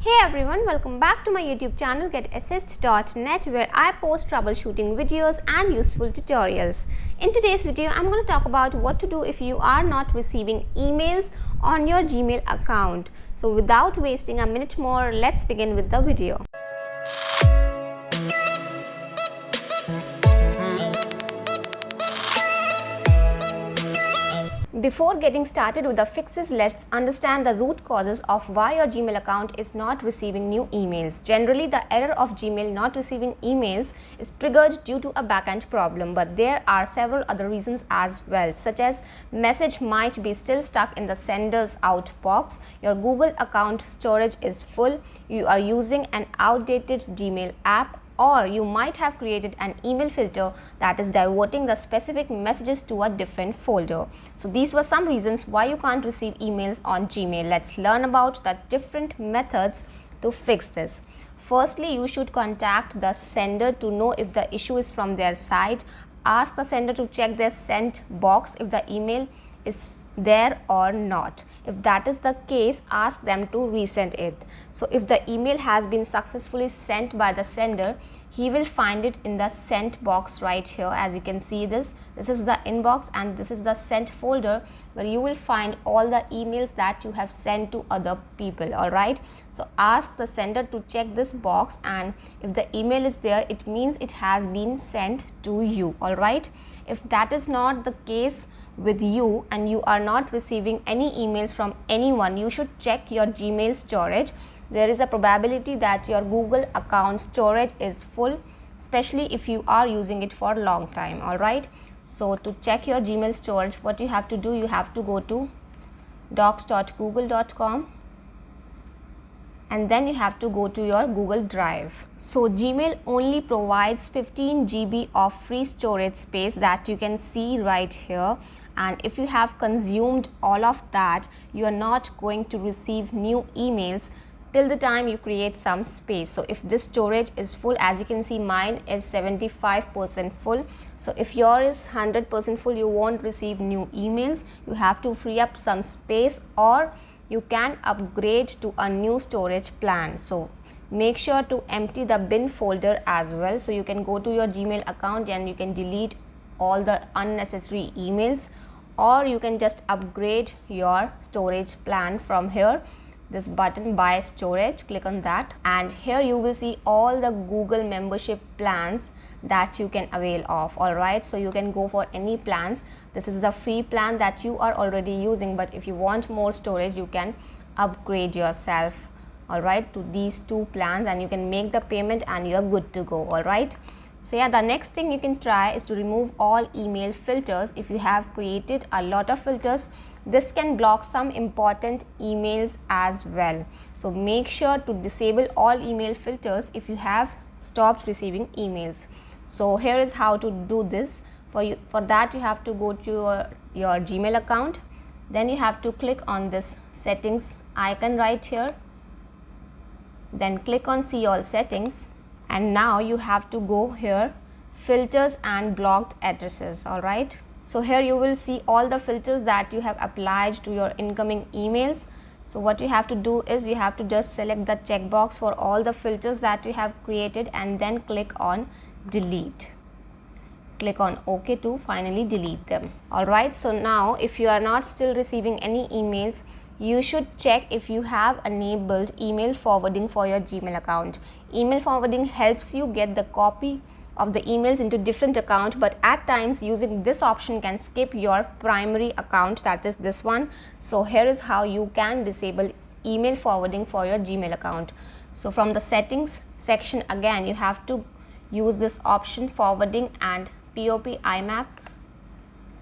Hey everyone, welcome back to my YouTube channel GetAssist.net, where I post troubleshooting videos and useful tutorials. In today's video, I'm going to talk about what to do if you are not receiving emails on your Gmail account. So without wasting a minute more, let's begin with the video. Before getting started with the fixes, let's understand the root causes of why your Gmail account is not receiving new emails. Generally, the error of Gmail not receiving emails is triggered due to a backend problem, but there are several other reasons as well, such as message might be still stuck in the sender's outbox, your Google account storage is full, you are using an outdated Gmail app, or you might have created an email filter that is diverting the specific messages to a different folder. So these were some reasons why you can't receive emails on Gmail. Let's learn about the different methods to fix this. Firstly, you should contact the sender to know if the issue is from their side. Ask the sender to check their sent box if the email is there or not. If that is the case, ask them to resend it. So if the email has been successfully sent by the sender, he will find it in the sent box right here. As you can see, this is the inbox and this is the sent folder where you will find all the emails that you have sent to other people. All right, so ask the sender to check this box, and if the email is there, it means it has been sent to you. All right, if that is not the case with you and you are not receiving any emails from anyone, you should check your Gmail storage. There is a probability that your Google account storage is full, especially if you are using it for a long time. All right, so to check your Gmail storage, what you have to do, you have to go to docs.google.com and then you have to go to your Google Drive. So Gmail only provides 15 GB of free storage space that you can see right here, and if you have consumed all of that, you are not going to receive new emails till the time you create some space. So if this storage is full, as you can see, mine is 75% full. So if yours is 100% full, you won't receive new emails. You have to free up some space, or you can upgrade to a new storage plan. So make sure to empty the bin folder as well. So you can go to your Gmail account and you can delete all the unnecessary emails, or you can just upgrade your storage plan from here. This button, buy storage, click on that, and here you will see all the Google membership plans that you can avail of. All right, so you can go for any plans. This is the free plan that you are already using, but if you want more storage, you can upgrade yourself, all right, to these two plans, and you can make the payment and you are good to go. All right, so yeah, the next thing you can try is to remove all email filters. If you have created a lot of filters, this can block some important emails as well. So make sure to disable all email filters if you have stopped receiving emails. So here is how to do this. For that, you have to go to your Gmail account. Then you have to click on this settings icon right here. Then click on see all settings. And now you have to go here, filters and blocked addresses. All right, so here you will see all the filters that you have applied to your incoming emails. So what you have to do is you have to just select the checkbox for all the filters that you have created and then click on delete. Click on OK to finally delete them. All right, so now if you are not still receiving any emails, you should check if you have enabled email forwarding for your Gmail account. Email forwarding helps you get the copy of the emails into different account, but at times using this option can skip your primary account, that is this one. So here is how you can disable email forwarding for your Gmail account. So from the settings section, again you have to use this option forwarding and POP IMAP,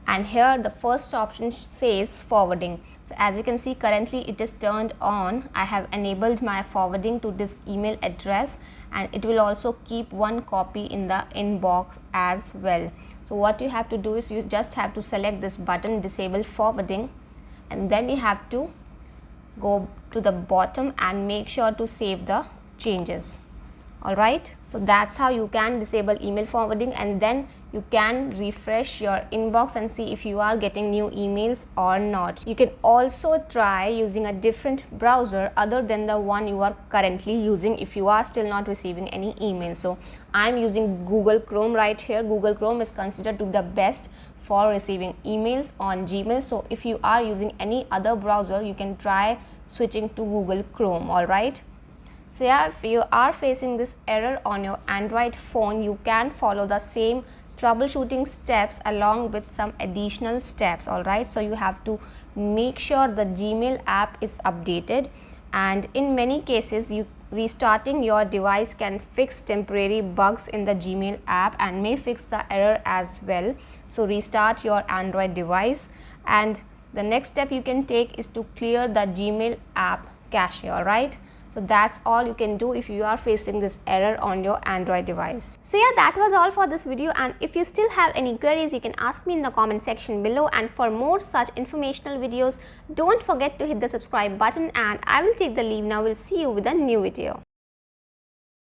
and here the first option says forwarding. So as you can see, currently it is turned on. I have enabled my forwarding to this email address, and it will also keep one copy in the inbox as well. So what you have to do is you just have to select this button, disable forwarding, and then you have to go to the bottom and make sure to save the changes. Alright, so that's how you can disable email forwarding, and then you can refresh your inbox and see if you are getting new emails or not. You can also try using a different browser other than the one you are currently using if you are still not receiving any emails. So I'm using Google Chrome right here. Google Chrome is considered to be the best for receiving emails on Gmail. So if you are using any other browser, you can try switching to Google Chrome. Alright. So yeah, if you are facing this error on your Android phone, you can follow the same troubleshooting steps along with some additional steps. Alright, so you have to make sure the Gmail app is updated, and in many cases restarting your device can fix temporary bugs in the Gmail app and may fix the error as well. So restart your Android device, and the next step you can take is to clear the Gmail app cache. Alright, so that's all you can do if you are facing this error on your Android device. So yeah, that was all for this video, and if you still have any queries, you can ask me in the comment section below, and for more such informational videos, don't forget to hit the subscribe button, and I will take the leave now. We'll see you with a new video.